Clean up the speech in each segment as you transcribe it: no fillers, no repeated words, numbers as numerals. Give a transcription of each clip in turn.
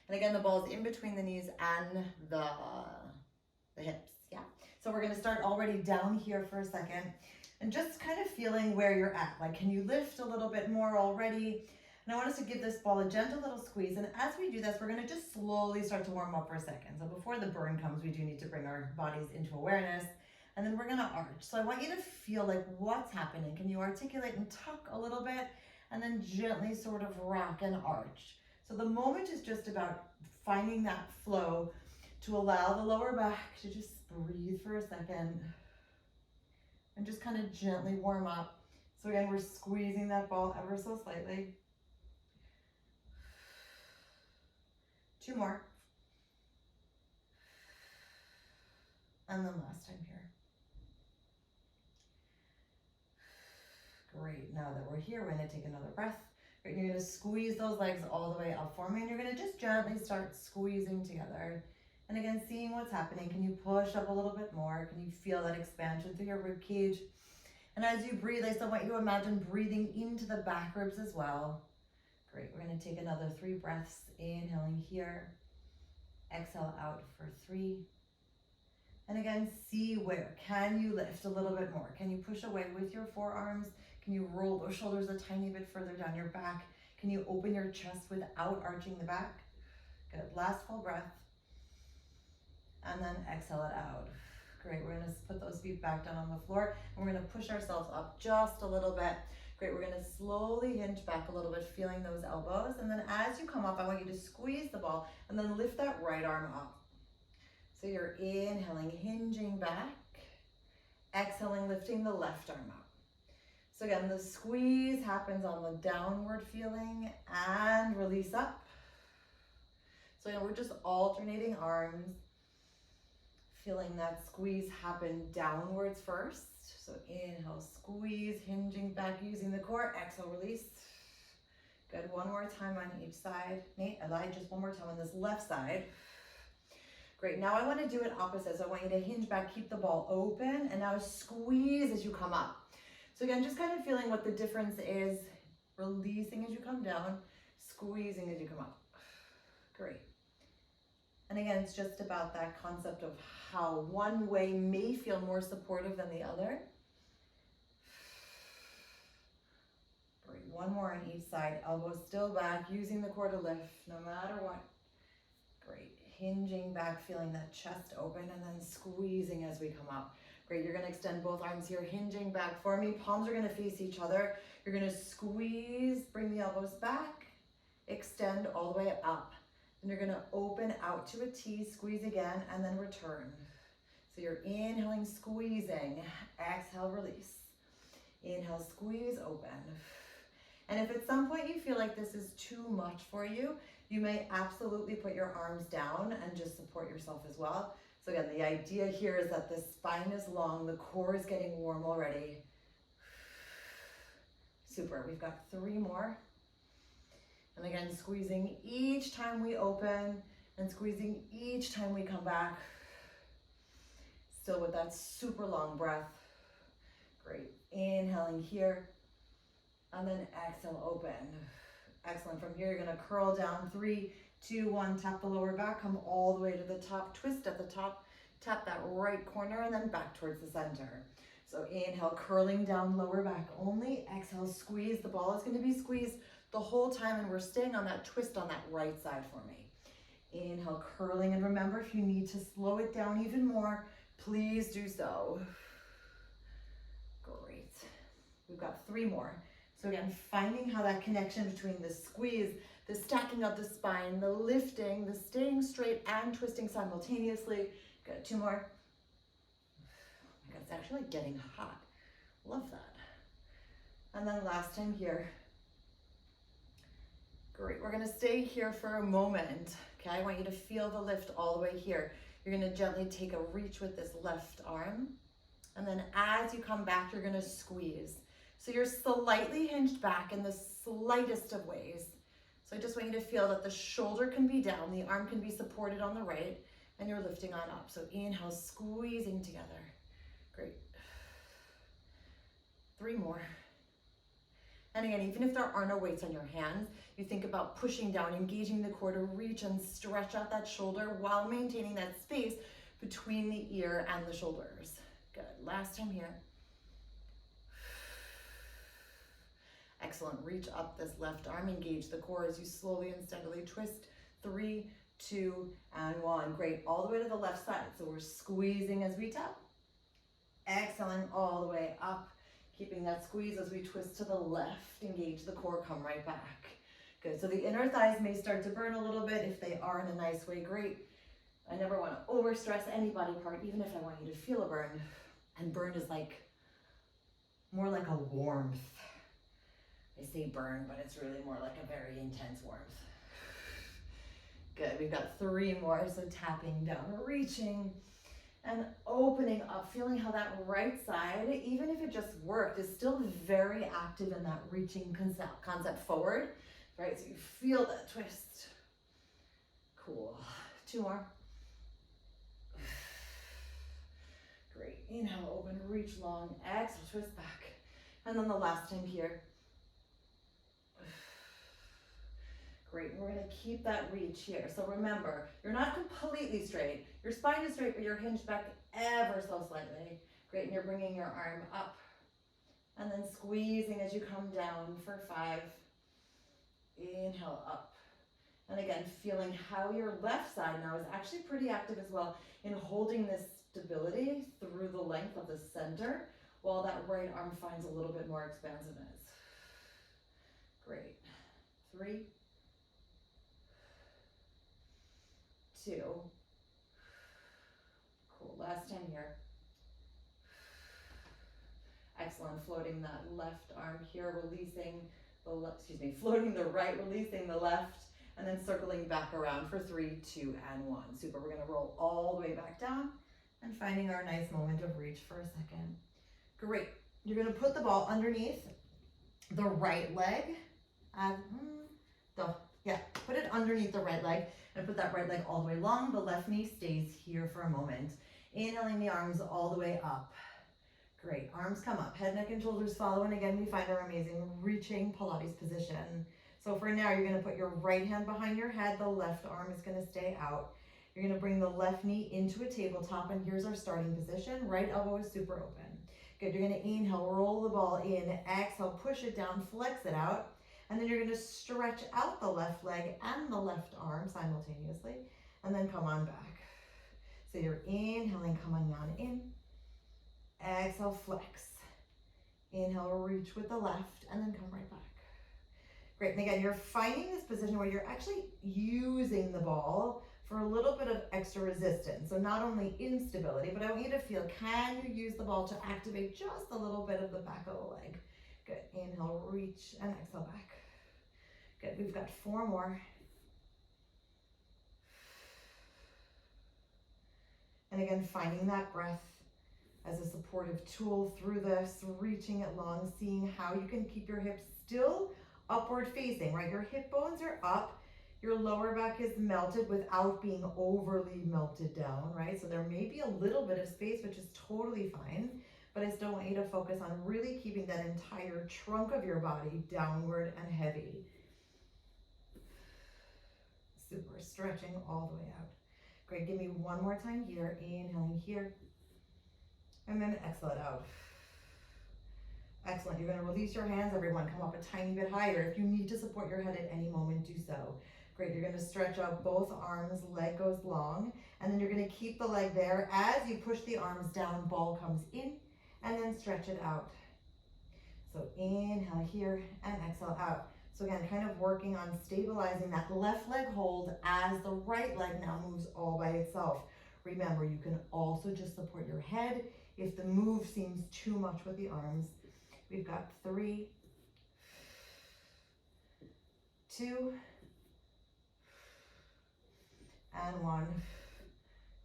And again, the ball is in between the knees and the hips, yeah? So we're gonna start already down here for a second and just kind of feeling where you're at. Like, can you lift a little bit more already? And I want us to give this ball a gentle little squeeze. And as we do this, we're gonna just slowly start to warm up for a second. So before the burn comes, we do need to bring our bodies into awareness. And then we're gonna arch. So I want you to feel like what's happening. Can you articulate and tuck a little bit? And then gently sort of rock and arch. So the moment is just about finding that flow to allow the lower back to just breathe for a second and just kind of gently warm up. So again, we're squeezing that ball ever so slightly. 2 more. And then last time here. Great, now that we're here, we're gonna take another breath. Great, you're gonna squeeze those legs all the way up for me, and you're gonna just gently start squeezing together. And again, seeing what's happening. Can you push up a little bit more? Can you feel that expansion through your rib cage? And as you breathe, I still want you to imagine breathing into the back ribs as well. Great, we're gonna take another 3 breaths, inhaling here. Exhale out for 3. And again, see where. Can you lift a little bit more? Can you push away with your forearms? Can you roll those shoulders a tiny bit further down your back? Can you open your chest without arching the back? Good, last full breath. And then exhale it out. Great, we're gonna put those feet back down on the floor and we're gonna push ourselves up just a little bit. Great, we're gonna slowly hinge back a little bit, feeling those elbows. And then as you come up, I want you to squeeze the ball and then lift that right arm up. So you're inhaling, hinging back, exhaling, lifting the left arm up. So again, the squeeze happens on the downward feeling and release up. So again, we're just alternating arms, feeling that squeeze happen downwards first. So inhale, squeeze, hinging back, using the core. Exhale, release. Good, one more time on each side. Nate, Eli, just one more time on this left side. Great, now I want to do it opposite. So I want you to hinge back, keep the ball open, and now squeeze as you come up. So again, just kind of feeling what the difference is, releasing as you come down, squeezing as you come up. Great. And again, it's just about that concept of how one way may feel more supportive than the other. Great, one more on each side, elbows still back, using the core to lift no matter what. Great, hinging back, feeling that chest open and then squeezing as we come up. Great, you're gonna extend both arms here, hinging back for me. Palms are gonna face each other. You're gonna squeeze, bring the elbows back, extend all the way up. And you're gonna open out to a T, squeeze again, and then return. So you're inhaling, squeezing, exhale, release. Inhale, squeeze, open. And if at some point you feel like this is too much for you, you may absolutely put your arms down and just support yourself as well. So again, the idea here is that the spine is long, the core is getting warm already. Super, we've got 3 more. And again, squeezing each time we open and squeezing each time we come back. Still with that super long breath. Great, inhaling here and then exhale, open. Excellent, from here you're gonna curl down, 3, 2, 1, tap the lower back, come all the way to the top, twist at the top, tap that right corner and then back towards the center. So inhale, curling down, lower back only. Exhale, squeeze. The ball is gonna be squeezed the whole time and we're staying on that twist on that right side for me. Inhale, curling, and remember, if you need to slow it down even more, please do so. Great. We've got 3 more. So again, finding how that connection between the squeeze, the stacking of the spine, the lifting, the staying straight and twisting simultaneously. Good, 2 more. Oh my God, it's actually getting hot. Love that. And then last time here. Great, we're gonna stay here for a moment. Okay, I want you to feel the lift all the way here. You're gonna gently take a reach with this left arm. And then as you come back, you're gonna squeeze. So you're slightly hinged back in the slightest of ways. So I just want you to feel that the shoulder can be down, the arm can be supported on the right, and you're lifting on up. So inhale, squeezing together. Great. 3 more. And again, even if there are no weights on your hands, you think about pushing down, engaging the core to reach and stretch out that shoulder while maintaining that space between the ear and the shoulders. Good, last time here. Excellent, reach up this left arm, engage the core as you slowly and steadily twist. 3, 2, and 1. Great, all the way to the left side. So we're squeezing as we tap. Excellent, all the way up. Keeping that squeeze as we twist to the left, engage the core, come right back. Good, so the inner thighs may start to burn a little bit. If they are in a nice way, great. I never want to overstress any body part, even if I want you to feel a burn. And burn is like, more like a warmth. I say burn, but it's really more like a very intense warmth. Good, we've got 3 more, so tapping down, reaching, and opening up, feeling how that right side, even if it just worked, is still very active in that reaching concept forward, right? So you feel that twist. Cool. 2 more. Great. Inhale, open, reach long. Exhale, twist back. And then the last time here. Great, and we're gonna keep that reach here. So remember, you're not completely straight. Your spine is straight, but you're hinged back ever so slightly. Great, and you're bringing your arm up. And then squeezing as you come down for 5. Inhale up. And again, feeling how your left side now is actually pretty active as well in holding this stability through the length of the center, while that right arm finds a little bit more expansiveness. Great. 3, 2. Cool, last time here. Excellent, floating that left arm here, releasing the left, floating the right, releasing the left, and then circling back around for 3, 2, and 1. Super, we're gonna roll all the way back down and finding our nice moment of reach for a second. Great, you're gonna put the ball underneath the right leg. Put it underneath the right leg and put that right leg all the way long. The left knee stays here for a moment. Inhaling the arms all the way up. Great, arms come up, head, neck, and shoulders follow, and again, we find our amazing reaching Pilates position. So for now, you're gonna put your right hand behind your head, the left arm is gonna stay out. You're gonna bring the left knee into a tabletop, and here's our starting position. Right elbow is super open. Good, you're gonna inhale, roll the ball in, exhale, push it down, flex it out, and then you're gonna stretch out the left leg and the left arm simultaneously, and then come on back. So you're inhaling, coming on in. Exhale, flex. Inhale, reach with the left, and then come right back. Great, and again, you're finding this position where you're actually using the ball for a little bit of extra resistance. So not only instability, but I want you to feel, can you use the ball to activate just a little bit of the back of the leg? Good, inhale, reach, and exhale back. Good, we've got 4 more. And again, finding that breath as a supportive tool through this, reaching it long, seeing how you can keep your hips still upward facing, right? Your hip bones are up, your lower back is melted without being overly melted down, right? So there may be a little bit of space, which is totally fine, but I still want you to focus on really keeping that entire trunk of your body downward and heavy. Super, stretching all the way out. Great, give me 1 more time here, inhaling here, and then exhale it out. Excellent, you're gonna release your hands, everyone, come up a tiny bit higher. If you need to support your head at any moment, do so. Great, you're gonna stretch out both arms, leg goes long, and then you're gonna keep the leg there. As you push the arms down, ball comes in, and then stretch it out. So inhale here, and exhale out. So again, kind of working on stabilizing that left leg hold as the right leg now moves all by itself. Remember, you can also just support your head if the move seems too much with the arms. We've got 3, 2, and 1.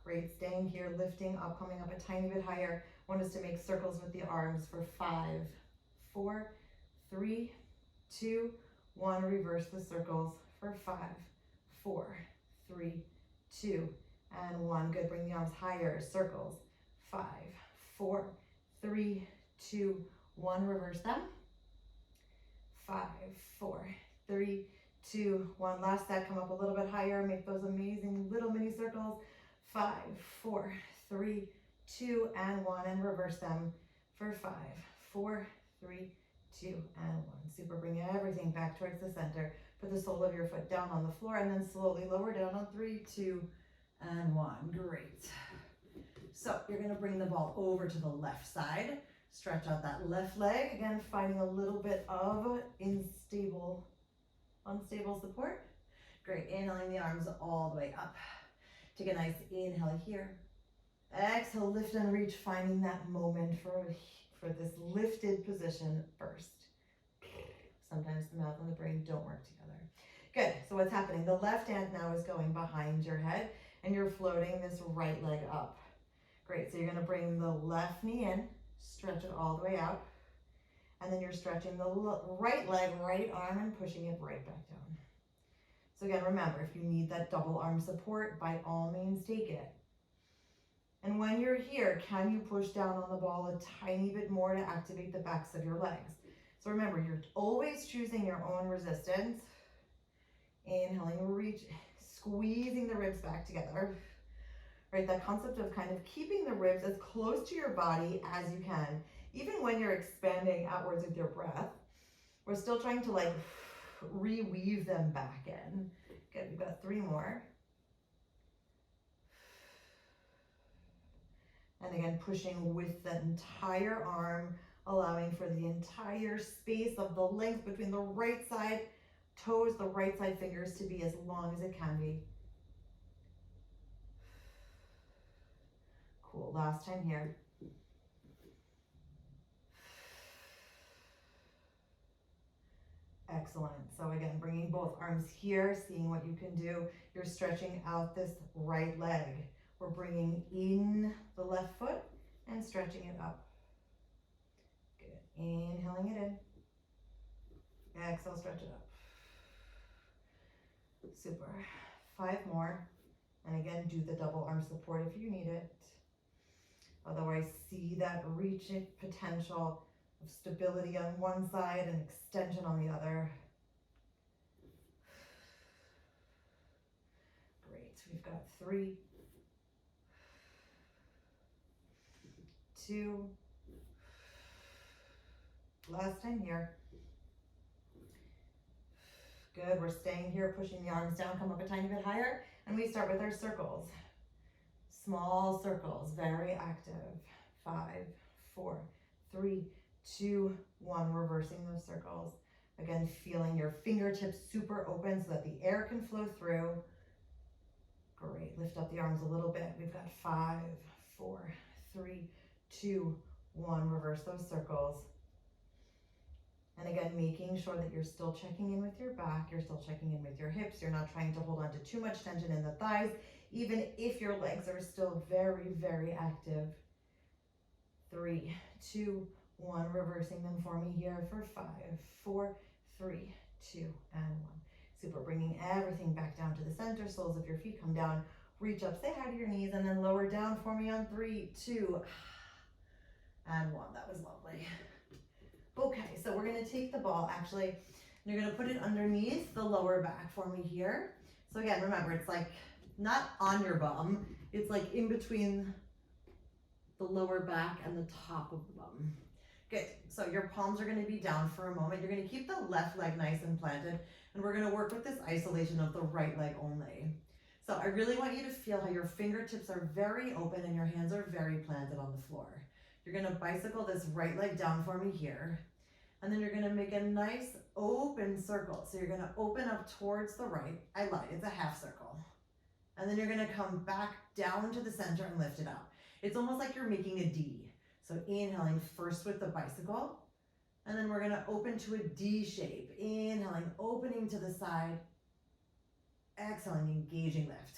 Great, staying here, lifting up, coming up a tiny bit higher. Want us to make circles with the arms for 5, 4, 3, 2, 1. Reverse the circles for 5, 4, 3, 2, and 1. Good, bring the arms higher, circles, 5, 4, 3, 2, 1. Reverse them, 5, 4, 3, 2, 1. Last set, come up a little bit higher. Make those amazing little mini circles. 5, 4, 3, 2, and 1. And reverse them for 5, 4, 3, 2, and 1. Super. Bring everything back towards the center. Put the sole of your foot down on the floor and then slowly lower down on 3, 2, and 1. Great. So you're going to bring the ball over to the left side. Stretch out that left leg. Again, finding a little bit of unstable support. Great. Inhaling the arms all the way up. Take a nice inhale here. Exhale, lift and reach, finding that moment for this lifted position first. Sometimes the mouth and the brain don't work together. Good. So what's happening? The left hand now is going behind your head and you're floating this right leg up. Great. So you're going to bring the left knee in, stretch it all the way out. And then you're stretching the right leg, right arm, and pushing it right back down. So again, remember, if you need that double arm support, by all means, take it. And when you're here, can you push down on the ball a tiny bit more to activate the backs of your legs? So remember, you're always choosing your own resistance. Inhaling, reach, squeezing the ribs back together. Right, that concept of kind of keeping the ribs as close to your body as you can. Even when you're expanding outwards with your breath, we're still trying to like reweave them back in. Good, we've got 3 more. And again, pushing with the entire arm, allowing for the entire space of the length between the right side toes, the right side fingers to be as long as it can be. Cool, last time here. Excellent. So again, bringing both arms here, seeing what you can do. You're stretching out this right leg. We're bringing in the left foot and stretching it up. Good. Inhaling it in. Exhale, stretch it up. Super. 5 more. And again, do the double arm support if you need it. Otherwise, see that reaching potential of stability on one side and extension on the other. Great. We've got 3, 2, last time here. Good, we're staying here, pushing the arms down, come up a tiny bit higher, and we start with our circles. Small circles, very active. 5, 4, 3, 2, 1, reversing those circles. Again, feeling your fingertips super open so that the air can flow through. Great, lift up the arms a little bit. We've got 5, 4, 3, 2, 1, reverse those circles. And again, making sure that you're still checking in with your back, you're still checking in with your hips, you're not trying to hold on to too much tension in the thighs, even if your legs are still very, very active. 3, 2, 1, reversing them for me here for 5, 4, 3, 2, and 1. Super, bringing everything back down to the center, soles of your feet come down, reach up, say hi to your knees, and then lower down for me on 3, 2, and 1. That was lovely. Okay, so we're gonna take the ball, actually, and you're gonna put it underneath the lower back for me here. So again, remember, it's like not on your bum, it's like in between the lower back and the top of the bum. Good, so your palms are gonna be down for a moment. You're gonna keep the left leg nice and planted, and we're gonna work with this isolation of the right leg only. So I really want you to feel how your fingertips are very open and your hands are very planted on the floor. You're gonna bicycle this right leg down for me here. And then you're gonna make a nice open circle. So you're gonna open up towards the right. I lied, it's a half circle. And then you're gonna come back down to the center and lift it up. It's almost like you're making a D. So inhaling first with the bicycle. And then we're gonna open to a D shape. Inhaling, opening to the side. Exhaling, engaging lift.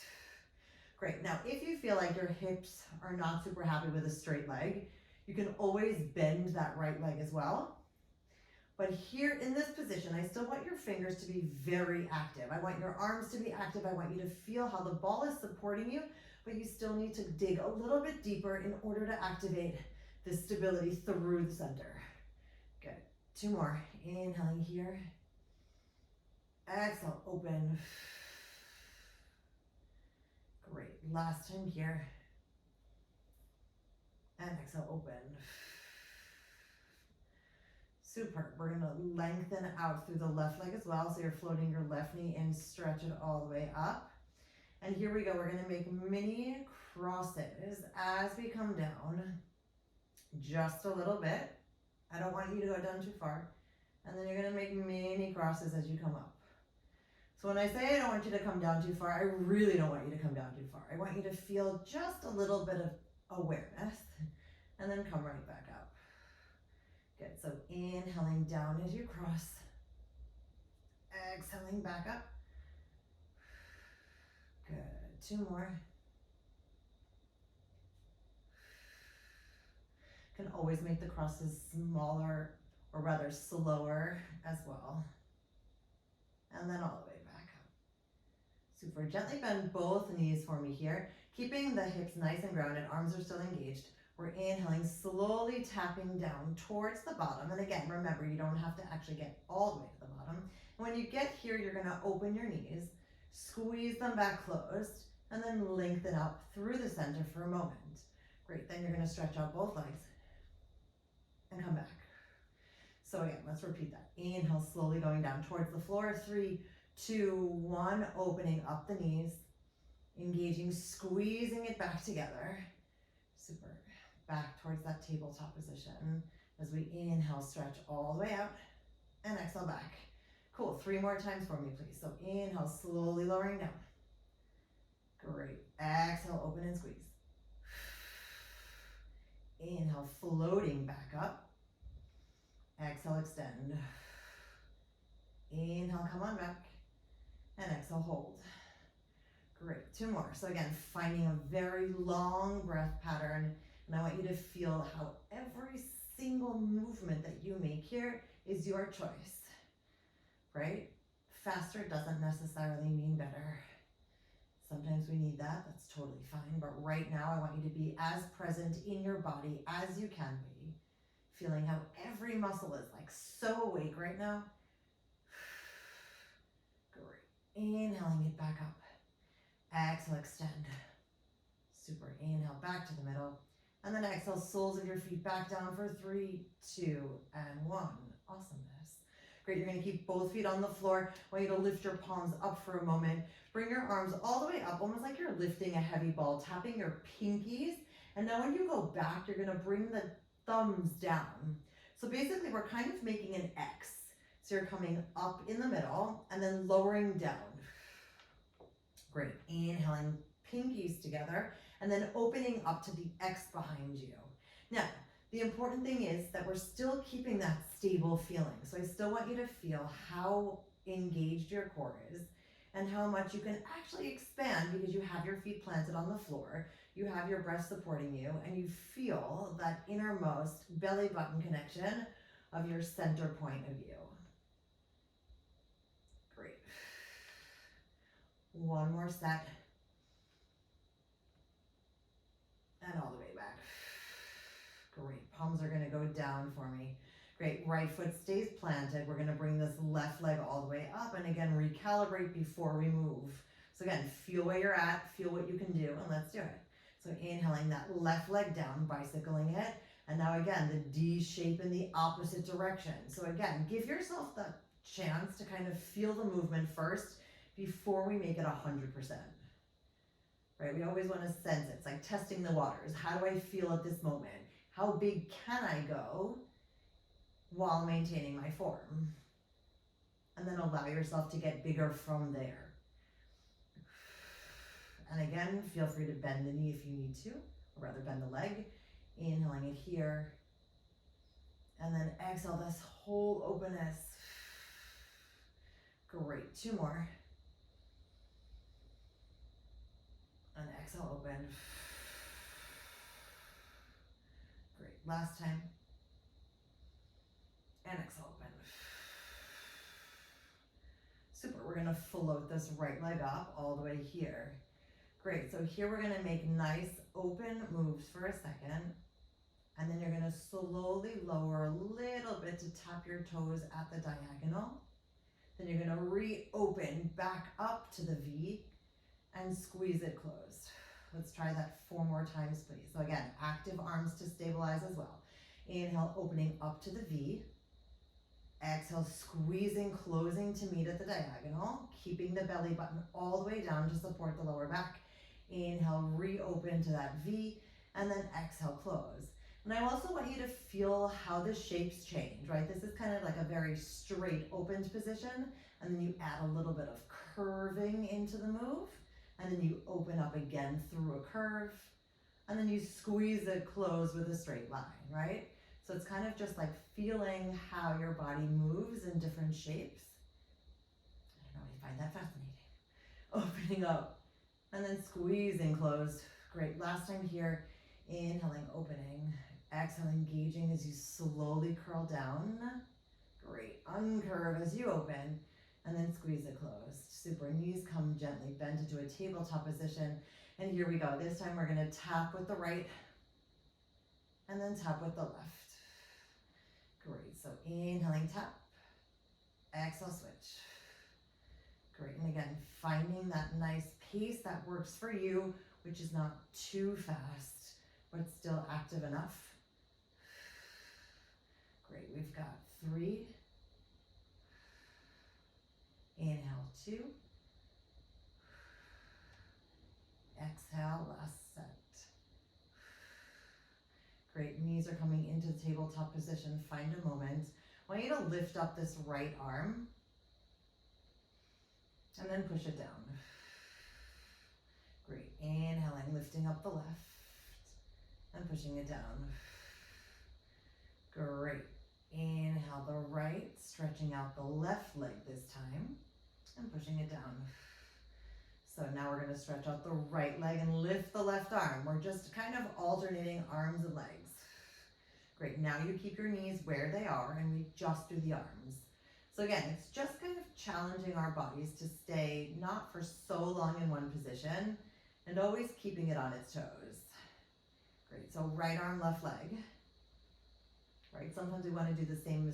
Great, now if you feel like your hips are not super happy with a straight leg, you can always bend that right leg as well. But here in this position, I still want your fingers to be very active. I want your arms to be active. I want you to feel how the ball is supporting you, but you still need to dig a little bit deeper in order to activate this stability through the center. Good. 2 more. Inhaling here. Exhale, open. Great. Last time here. And exhale, open. Super. We're going to lengthen out through the left leg as well. So you're floating your left knee in, stretch it all the way up. And here we go. We're going to make mini crosses as we come down. Just a little bit. I don't want you to go down too far. And then you're going to make mini crosses as you come up. So when I say I don't want you to come down too far, I really don't want you to come down too far. I want you to feel just a little bit of awareness and then come right back up. Good, so inhaling down as you cross. Exhaling back up. Good, 2 more. Can always make the crosses smaller, or rather slower as well. And then all the way back up. Super, gently bend both knees for me here, keeping the hips nice and grounded, arms are still engaged. We're inhaling, slowly tapping down towards the bottom. And again, remember, you don't have to actually get all the way to the bottom. And when you get here, you're gonna open your knees, squeeze them back closed, and then lengthen up through the center for a moment. Great, then you're gonna stretch out both legs and come back. So again, let's repeat that. Inhale, slowly going down towards the floor. 3, 2, 1, opening up the knees, engaging, squeezing it back together. Super. Back towards that tabletop position as we inhale, stretch all the way out, and exhale back. Cool, 3 more times for me, please. So inhale, slowly lowering down. Great. Exhale, open and squeeze. Inhale, floating back up. Exhale, extend. Inhale, come on back. And exhale, hold. Great, 2 more. So again, finding a very long breath pattern. And I want you to feel how every single movement that you make here is your choice, right? Faster doesn't necessarily mean better. Sometimes we need that, that's totally fine. But right now, I want you to be as present in your body as you can be, feeling how every muscle is like so awake right now. Great. Inhaling it back up. Exhale, extend. Super. Inhale, back to the middle. And then exhale, soles of your feet back down for 3, 2, and 1. Awesomeness. Great, you're gonna keep both feet on the floor. I want you to lift your palms up for a moment. Bring your arms all the way up, almost like you're lifting a heavy ball, tapping your pinkies. And now when you go back, you're gonna bring the thumbs down. So basically we're kind of making an X. So you're coming up in the middle and then lowering down. Great, inhaling, pinkies together, and then opening up to the X behind you. Now, the important thing is that we're still keeping that stable feeling. So I still want you to feel how engaged your core is and how much you can actually expand because you have your feet planted on the floor, you have your breath supporting you, and you feel that innermost belly button connection of your center point of view. Great. 1 more set. And all the way back. Great, palms are gonna go down for me. Great, right foot stays planted. We're gonna bring this left leg all the way up and again, recalibrate before we move. So again, feel where you're at, feel what you can do, and let's do it. So inhaling that left leg down, bicycling it. And now again, the D shape in the opposite direction. So again, give yourself the chance to kind of feel the movement first before we make it 100%. Right, we always want to sense it. It's like testing the waters. How do I feel at this moment? How big can I go while maintaining my form? And then allow yourself to get bigger from there. And again, feel free to bend the knee if you need to, or rather bend the leg. Inhaling it here. And then exhale this whole openness. Great, 2 more. And exhale, open. Great, last time. And exhale, open. Super, we're gonna float this right leg up all the way here. Great, so here we're gonna make nice open moves for a second. And then you're gonna slowly lower a little bit to tap your toes at the diagonal. Then you're gonna reopen back up to the V and squeeze it closed. Let's try that 4 more times, please. So again, active arms to stabilize as well. Inhale, opening up to the V. Exhale, squeezing, closing to meet at the diagonal, keeping the belly button all the way down to support the lower back. Inhale, reopen to that V, and then exhale, close. And I also want you to feel how the shapes change, right? This is kind of like a very straight opened position, and then you add a little bit of curving into the move, and then you open up again through a curve, and then you squeeze it closed with a straight line, right? So it's kind of just like feeling how your body moves in different shapes. I don't know, I find that fascinating. Opening up, and then squeezing closed. Great, last time here. Inhaling, opening, exhale, engaging as you slowly curl down. Great, uncurve as you open, and then squeeze it closed. Super, knees come gently, bend into a tabletop position. And here we go. This time we're gonna tap with the right, and then tap with the left. Great, so inhaling, tap, exhale, switch. Great, and again, finding that nice pace that works for you, which is not too fast, but still active enough. Great, we've got 3. Inhale, 2. Exhale, last set. Great, knees are coming into the tabletop position. Find a moment. I want you to lift up this right arm and then push it down. Great, inhaling, lifting up the left and pushing it down. Great, inhale the right, stretching out the left leg this time and pushing it down. So now we're gonna stretch out the right leg and lift the left arm. We're just kind of alternating arms and legs. Great, now you keep your knees where they are and we just do the arms. So again, it's just kind of challenging our bodies to stay not for so long in one position and always keeping it on its toes. Great, so right arm, left leg. Right, sometimes we want to do the same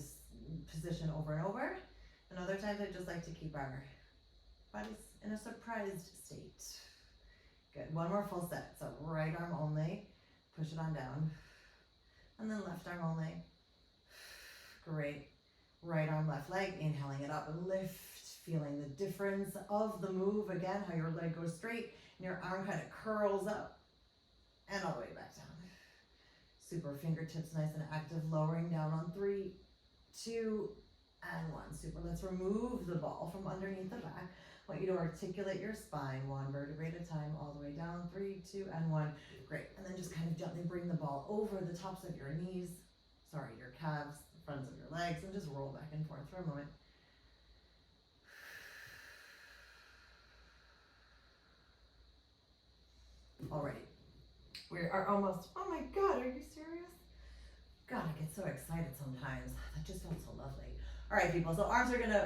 position over and over, and other times I just like to keep our bodies in a surprised state. Good, one more full set. So right arm only, push it on down, and then left arm only. Great, right arm, left leg, inhaling it up and lift, feeling the difference of the move. Again, how your leg goes straight and your arm kind of curls up and all the way back down. Super, fingertips nice and active, lowering down on 3, 2, and 1. Super, let's remove the ball from underneath the back. I want you to articulate your spine, 1 vertebrae at a time, all the way down, 3, 2, and 1. Great, and then just kind of gently bring the ball over the tops of your knees, your calves, the fronts of your legs, and just roll back and forth for a moment. Alrighty. We are almost, oh my God, are you serious? God, I get so excited sometimes. That just felt so lovely. All right, people, so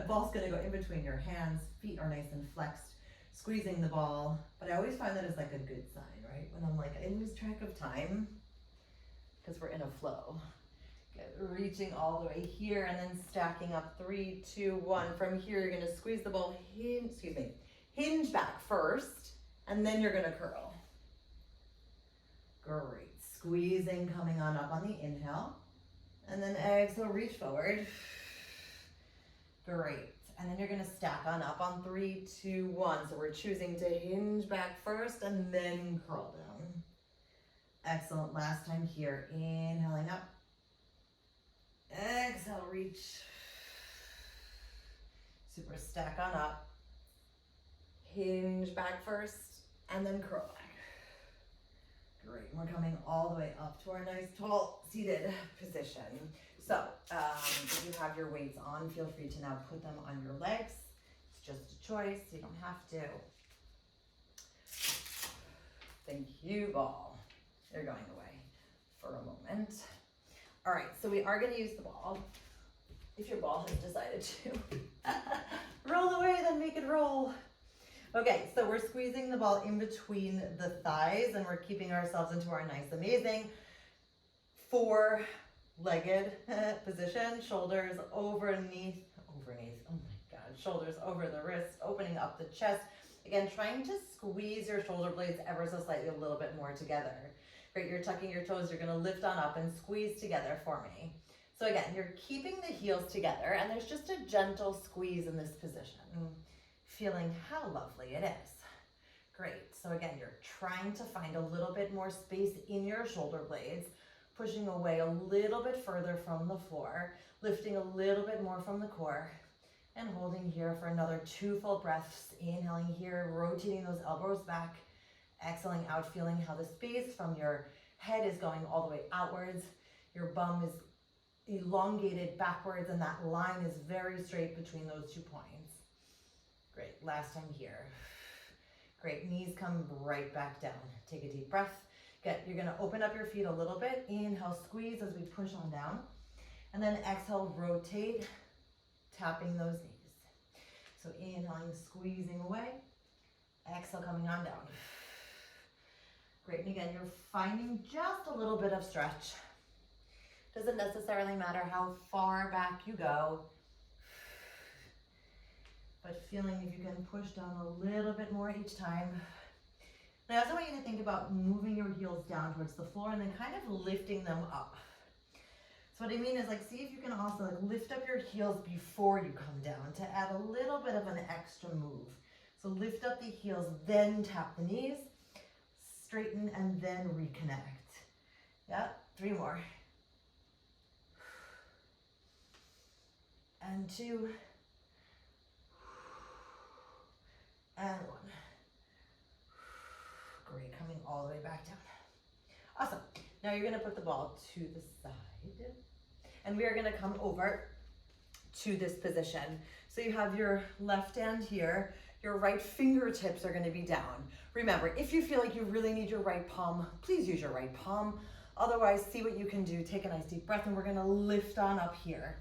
ball's gonna go in between your hands, feet are nice and flexed, squeezing the ball. But I always find that as like a good sign, right? When I'm like, I lose track of time, because we're in a flow. Good, reaching all the way here and then stacking up 3, 2, 1. From here, you're gonna squeeze the ball, hinge back first, and then you're gonna curl. Great, squeezing, coming on up on the inhale, and then exhale, reach forward. Great, and then you're gonna stack on up on 3, 2, 1. So we're choosing to hinge back first and then curl down. Excellent, last time here, inhaling up. Exhale, reach. Super, stack on up. Hinge back first and then curl back. Great, we're coming all the way up to our nice tall seated position. So if you have your weights on, feel free to now put them on your legs. It's just a choice, you don't have to. Thank you, ball. You're going away for a moment. All right, so we are gonna use the ball. If your ball has decided to roll away, then make it roll. Okay, so we're squeezing the ball in between the thighs and we're keeping ourselves into our nice, amazing four-legged position, shoulders overneath, oh my God, shoulders over the wrists, opening up the chest. Again, trying to squeeze your shoulder blades ever so slightly a little bit more together. Great, you're tucking your toes, you're gonna lift on up and squeeze together for me. So again, you're keeping the heels together and there's just a gentle squeeze in this position. Feeling how lovely it is. Great, so again, you're trying to find a little bit more space in your shoulder blades, pushing away a little bit further from the floor, lifting a little bit more from the core, and holding here for another 2 full breaths. Inhaling here, rotating those elbows back, exhaling out, feeling how the space from your head is going all the way outwards. Your bum is elongated backwards and that line is very straight between those 2 points. Great, last time here. Great, knees come right back down. Take a deep breath. Good, you're gonna open up your feet a little bit. Inhale, squeeze as we push on down. And then exhale, rotate, tapping those knees. So inhaling, squeezing away. Exhale, coming on down. Great, and again, you're finding just a little bit of stretch. Doesn't necessarily matter how far back you go, but feeling if you can push down a little bit more each time. And I also want you to think about moving your heels down towards the floor and then kind of lifting them up. So what I mean is, like, see if you can also like lift up your heels before you come down to add a little bit of an extra move. So lift up the heels, then tap the knees, straighten, and then reconnect. Yeah, 3 more. And 2. And 1. Great, coming all the way back down. Awesome. Now you're gonna put the ball to the side. And we are gonna come over to this position. So you have your left hand here, your right fingertips are gonna be down. Remember, if you feel like you really need your right palm, please use your right palm. Otherwise, see what you can do. Take a nice deep breath and we're gonna lift on up here.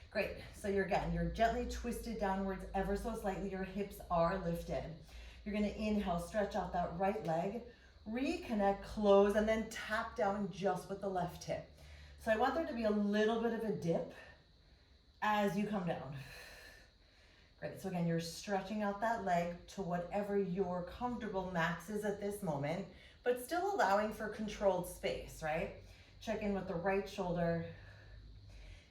Great, so you're gently twisted downwards ever so slightly. Your hips are lifted. You're gonna inhale, stretch out that right leg, reconnect, close, and then tap down just with the left hip. So I want there to be a little bit of a dip as you come down. Great, so again, you're stretching out that leg to whatever your comfortable max is at this moment, but still allowing for controlled space, right? Check in with the right shoulder.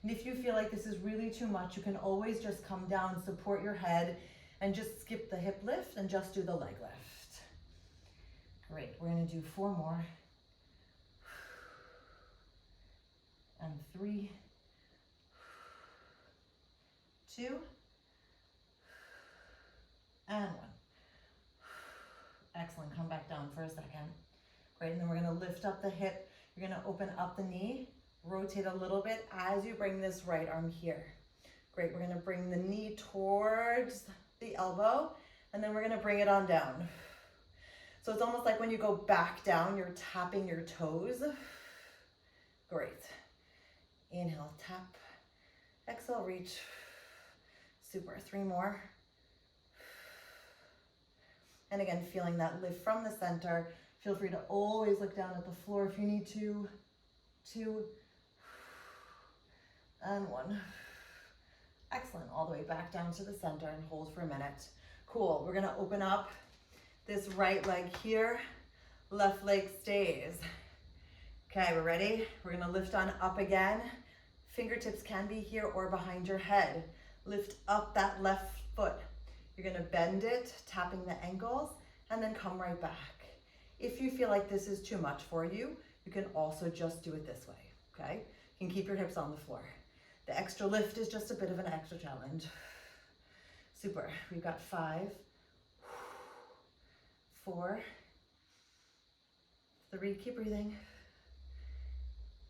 And if you feel like this is really too much, you can always just come down, support your head, and just skip the hip lift and just do the leg lift. Great, we're gonna do 4 more. And 3, 2, and 1. Excellent, come back down for a second. Great, and then we're gonna lift up the hip. You're gonna open up the knee, rotate a little bit as you bring this right arm here. Great, we're gonna bring the knee towards the elbow, and then we're gonna bring it on down. So it's almost like when you go back down, you're tapping your toes. Great. Inhale, tap. Exhale, reach. Super, 3 more. And again, feeling that lift from the center. Feel free to always look down at the floor if you need to. 2, and 1. Excellent, all the way back down to the center and hold for a minute. Cool, we're gonna open up this right leg here, left leg stays. Okay, we're ready? We're gonna lift on up again. Fingertips can be here or behind your head. Lift up that left foot. You're gonna bend it, tapping the ankles, and then come right back. If you feel like this is too much for you, you can also just do it this way, okay? You can keep your hips on the floor. The extra lift is just a bit of an extra challenge. Super, we've got 5, 4, 3, keep breathing,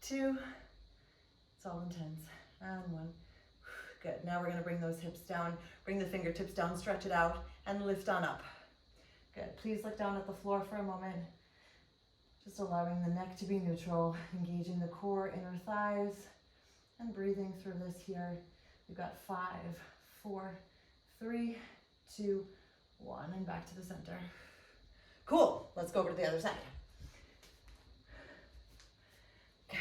2, it's all intense, and 1. Good, now we're gonna bring those hips down, bring the fingertips down, stretch it out, and lift on up. Good, please look down at the floor for a moment. Just allowing the neck to be neutral, engaging the core, inner thighs, and breathing through this here. We've got 5, 4, 3, 2, 1, and back to the center. Cool, let's go over to the other side. Good.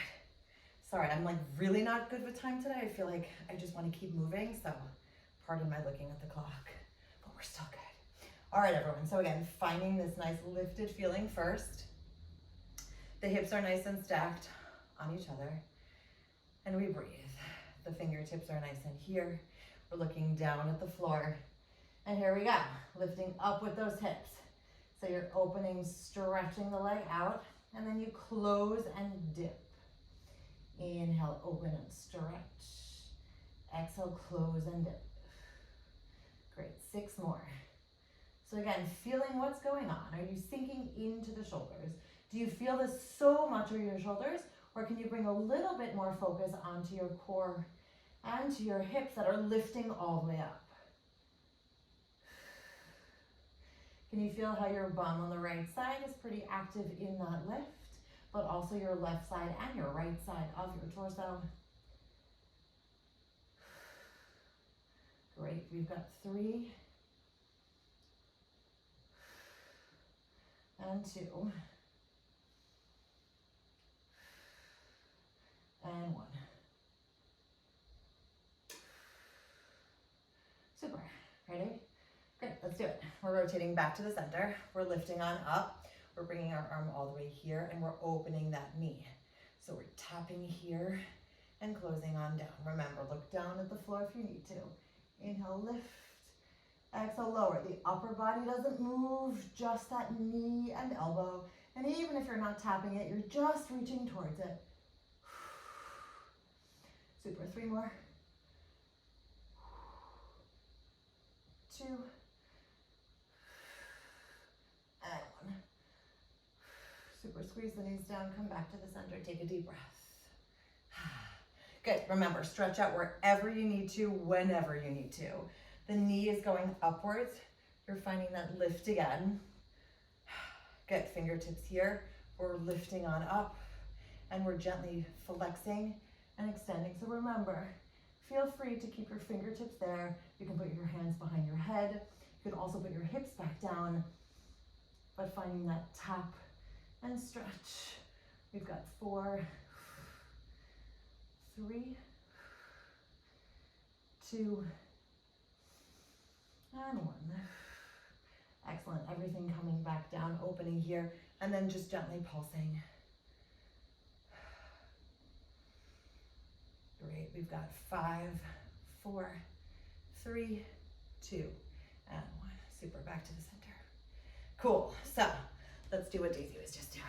Sorry, I'm like really not good with time today. I feel like I just want to keep moving, so pardon my looking at the clock, but we're still good. All right, everyone. So again, finding this nice lifted feeling first. The hips are nice and stacked on each other, and we breathe. The fingertips are nice and here. We're looking down at the floor, and here we go, lifting up with those hips. So you're opening, stretching the leg out, and then you close and dip. Inhale, open and stretch. Exhale, close and dip. Great, 6 more. So again, feeling what's going on. Are you sinking into the shoulders? Do you feel this so much in your shoulders, or can you bring a little bit more focus onto your core and to your hips that are lifting all the way up? Can you feel how your bum on the right side is pretty active in that lift, but also your left side and your right side of your torso? Great, we've got 3 and 2 and 1. Super, ready? Great, let's do it. We're rotating back to the center. We're lifting on up. We're bringing our arm all the way here, and we're opening that knee. So we're tapping here and closing on down. Remember, look down at the floor if you need to. Inhale, lift. Exhale, lower. The upper body doesn't move, just that knee and elbow. And even if you're not tapping it, you're just reaching towards it. Super, 3 more. 2 and 1. Super, squeeze the knees down, come back to the center, take a deep breath. Good, remember, stretch out wherever you need to, whenever you need to. The knee is going upwards. You're finding that lift again. Good, fingertips here. We're lifting on up, and we're gently flexing and extending. So remember, feel free to keep your fingertips there. You can put your hands behind your head. You can also put your hips back down, but finding that tap and stretch. We've got 4, 3, 2, and 1. Excellent, everything coming back down, opening here, and then just gently pulsing. Great, we've got 5, 4, 3, 2, and 1. Super, back to the center. Cool, so let's do what Daisy was just doing.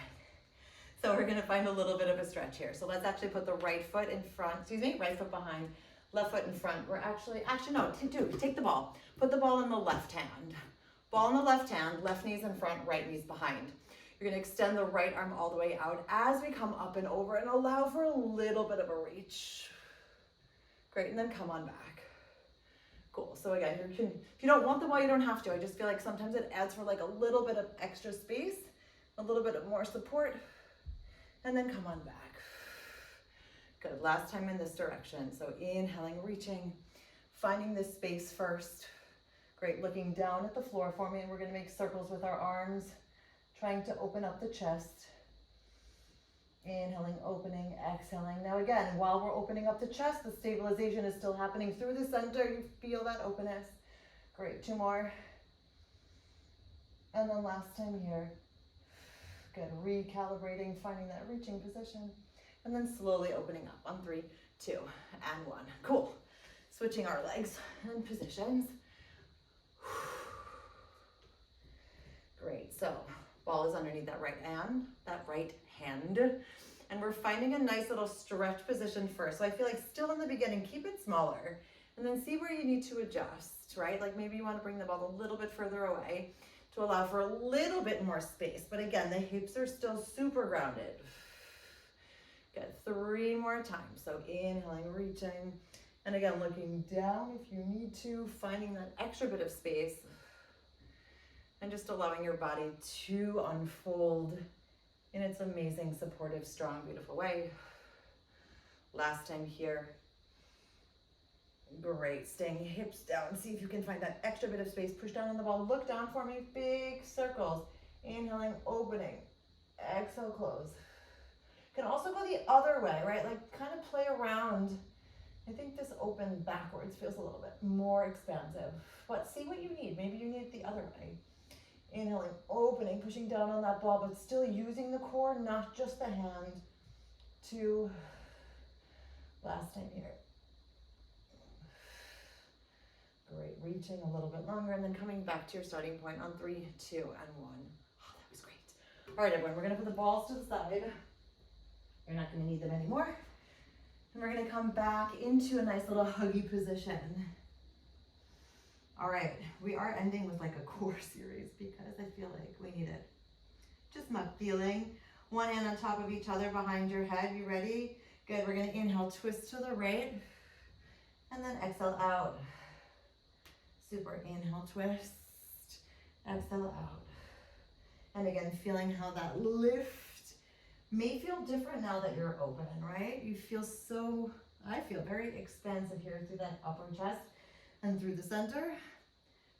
So we're gonna find a little bit of a stretch here. So let's actually put the right foot in front, right foot behind, left foot in front. We're actually no, take the ball. Put the ball in the left hand. Ball in the left hand, left knee's in front, right knee's behind. You're gonna extend the right arm all the way out as we come up and over and allow for a little bit of a reach. Great, and then come on back. Cool, so again, if you don't want the ball, you don't have to. I just feel like sometimes it adds for like a little bit of extra space, a little bit of more support, and then come on back. Good, last time in this direction. So inhaling, reaching, finding this space first. Great, looking down at the floor for me, and we're gonna make circles with our arms, trying to open up the chest. Inhaling, opening, exhaling. Now again, while we're opening up the chest, the stabilization is still happening through the center. You feel that openness. Great, 2 more. And then last time here. Good, recalibrating, finding that reaching position. And then slowly opening up on 3, 2, and 1. Cool. Switching our legs and positions. Great, so ball is underneath that right hand, and we're finding a nice little stretch position first. So I feel like still in the beginning, keep it smaller, and then see where you need to adjust, right? Like maybe you want to bring the ball a little bit further away to allow for a little bit more space. But again, the hips are still super grounded. Good, 3 more times. So inhaling, reaching, and again, looking down if you need to, finding that extra bit of space, and just allowing your body to unfold in its amazing, supportive, strong, beautiful way. Last time here. Great, staying hips down. See if you can find that extra bit of space. Push down on the ball, look down for me, big circles. Inhaling, opening, exhale, close. You can also go the other way, right? Like kind of play around. I think this open backwards feels a little bit more expansive, but see what you need. Maybe you need it the other way. Inhaling, opening, pushing down on that ball, but still using the core, not just the hand. 2, last time here. Great, reaching a little bit longer and then coming back to your starting point on 3, 2, and 1. Oh, that was great. All right, everyone, we're gonna put the balls to the side. You're not gonna need them anymore. And we're gonna come back into a nice little huggy position. All right, we are ending with like a core series because I feel like we need it. Just my feeling. One hand on top of each other behind your head. You ready? Good, we're gonna inhale, twist to the right, and then exhale out. Super, inhale, twist, exhale out. And again, feeling how that lift may feel different now that you're open, right? You feel so, I feel very expansive here through that upper chest and through the center.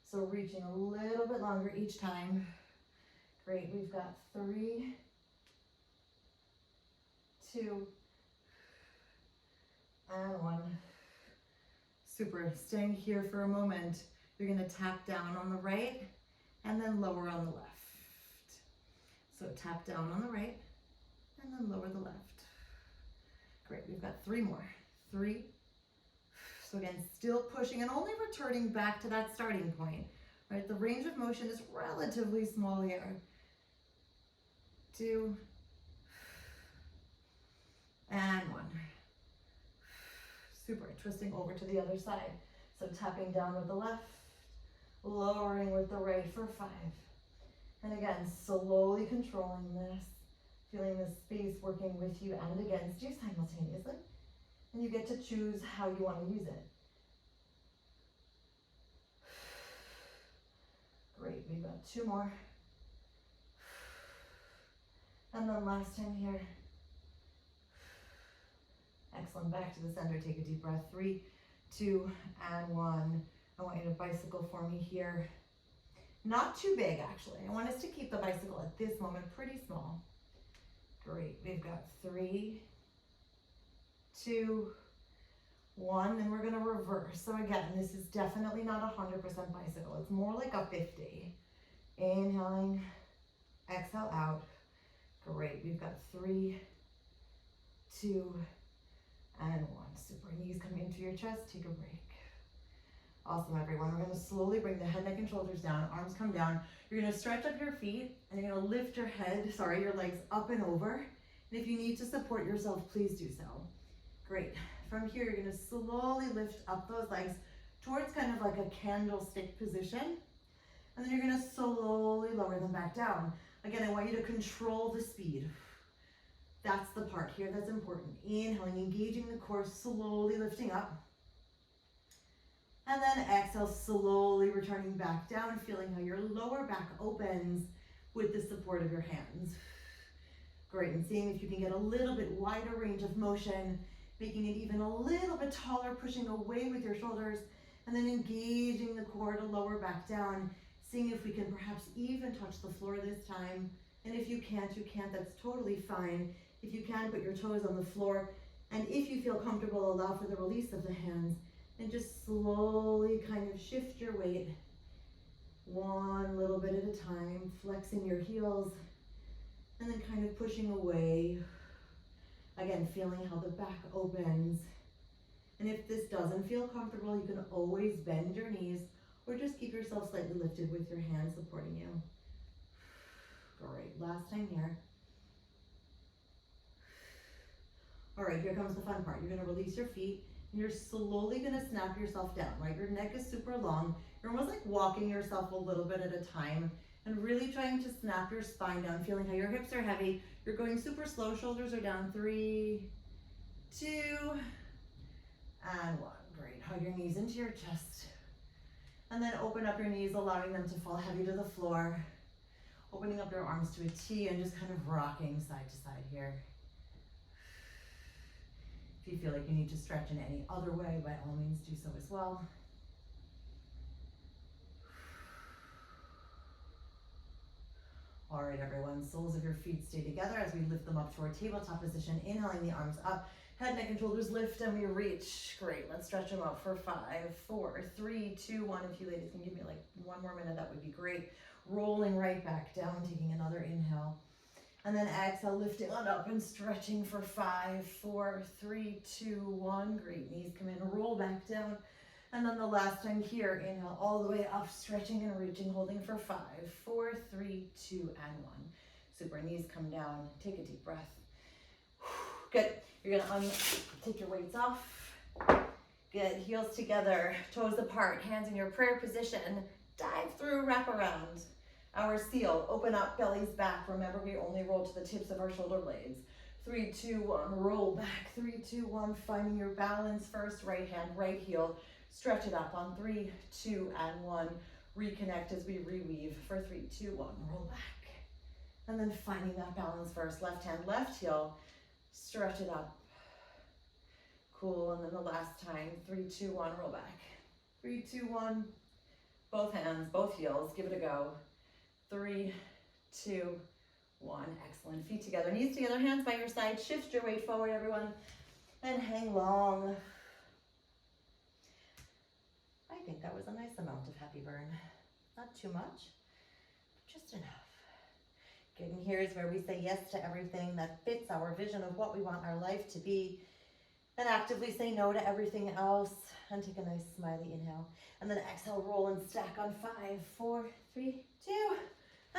So reaching a little bit longer each time. Great, we've got 3, 2, and 1. Super, staying here for a moment. You're gonna tap down on the right and then lower on the left. So tap down on the right and then lower the left. Great, we've got 3 more. 3. So again, still pushing and only returning back to that starting point, right? The range of motion is relatively small here. 2, and 1. Super, twisting over to the other side. So tapping down with the left, lowering with the right for 5. And again, slowly controlling this, feeling the space working with you and against you simultaneously. And you get to choose how you want to use it. Great, we've got 2 more. And then last time here. Excellent, back to the center, take a deep breath. 3, 2, and 1. I want you to bicycle for me here. Not too big, actually. I want us to keep the bicycle at this moment pretty small. Great, we've got 3, 2, 1, and we're gonna reverse. So again, this is definitely not 100% bicycle. It's more like a 50. Inhaling, exhale out. Great, we've got 3, 2, and 1. Super, knees come into your chest, take a break. Awesome, everyone. We're gonna slowly bring the head, neck, and shoulders down, arms come down. You're gonna stretch up your feet, and you're gonna lift your head, your legs up and over. And if you need to support yourself, please do so. Great. From here, you're gonna slowly lift up those legs towards kind of like a candlestick position. And then you're gonna slowly lower them back down. Again, I want you to control the speed. That's the part here that's important. Inhaling, engaging the core, slowly lifting up. And then exhale, slowly returning back down, feeling how your lower back opens with the support of your hands. Great, and seeing if you can get a little bit wider range of motion, making it even a little bit taller, pushing away with your shoulders, and then engaging the core to lower back down, seeing if we can perhaps even touch the floor this time. And if you can't, that's totally fine. If you can, put your toes on the floor, and if you feel comfortable, allow for the release of the hands. And just slowly kind of shift your weight one little bit at a time, flexing your heels, and then kind of pushing away. Again, feeling how the back opens. And if this doesn't feel comfortable, you can always bend your knees or just keep yourself slightly lifted with your hands supporting you. Great, last time here. All right, here comes the fun part. You're gonna release your feet. And you're slowly gonna snap yourself down, right? Your neck is super long. You're almost like walking yourself a little bit at a time and really trying to snap your spine down, feeling how your hips are heavy. You're going super slow, shoulders are down. 3, 2, and 1. Great, hug your knees into your chest. And then open up your knees, allowing them to fall heavy to the floor. Opening up your arms to a T and just kind of rocking side to side here. If you feel like you need to stretch in any other way, by all means do so as well. All right, everyone, soles of your feet stay together as we lift them up to our tabletop position, inhaling the arms up, head, neck, and shoulders lift, and we reach. Great, let's stretch them out for 5, 4, 3, 2, 1. If you ladies can give me like 1 more minute, that would be great. Rolling right back down, taking another inhale. And then exhale, lifting on up and stretching for 5, 4, 3, 2, 1. Great, knees come in, roll back down. And then the last time here, inhale all the way up, stretching and reaching, holding for 5, 4, 3, 2, and 1. Super, knees come down, take a deep breath. Good, you're gonna take your weights off. Good, heels together, toes apart, hands in your prayer position. Dive through, wrap around. Our seal, open up, bellies back. Remember, we only roll to the tips of our shoulder blades. 3, 2, 1, roll back. 3, 2, 1, finding your balance first. Right hand, right heel. Stretch it up on 3, 2, and 1. Reconnect as we reweave for 3, 2, 1, roll back. And then finding that balance first. Left hand, left heel. Stretch it up. Cool, and then the last time. 3, 2, 1, roll back. 3, 2, 1. Both hands, both heels, give it a go. 3, 2, 1. Excellent. Feet together, knees together, hands by your side. Shift your weight forward, everyone. And hang long. I think that was a nice amount of happy burn. Not too much, but just enough. Good, and here is where we say yes to everything that fits our vision of what we want our life to be. And actively say no to everything else. And take a nice smiley inhale. And then exhale, roll and stack on 5, 4, 3, 2.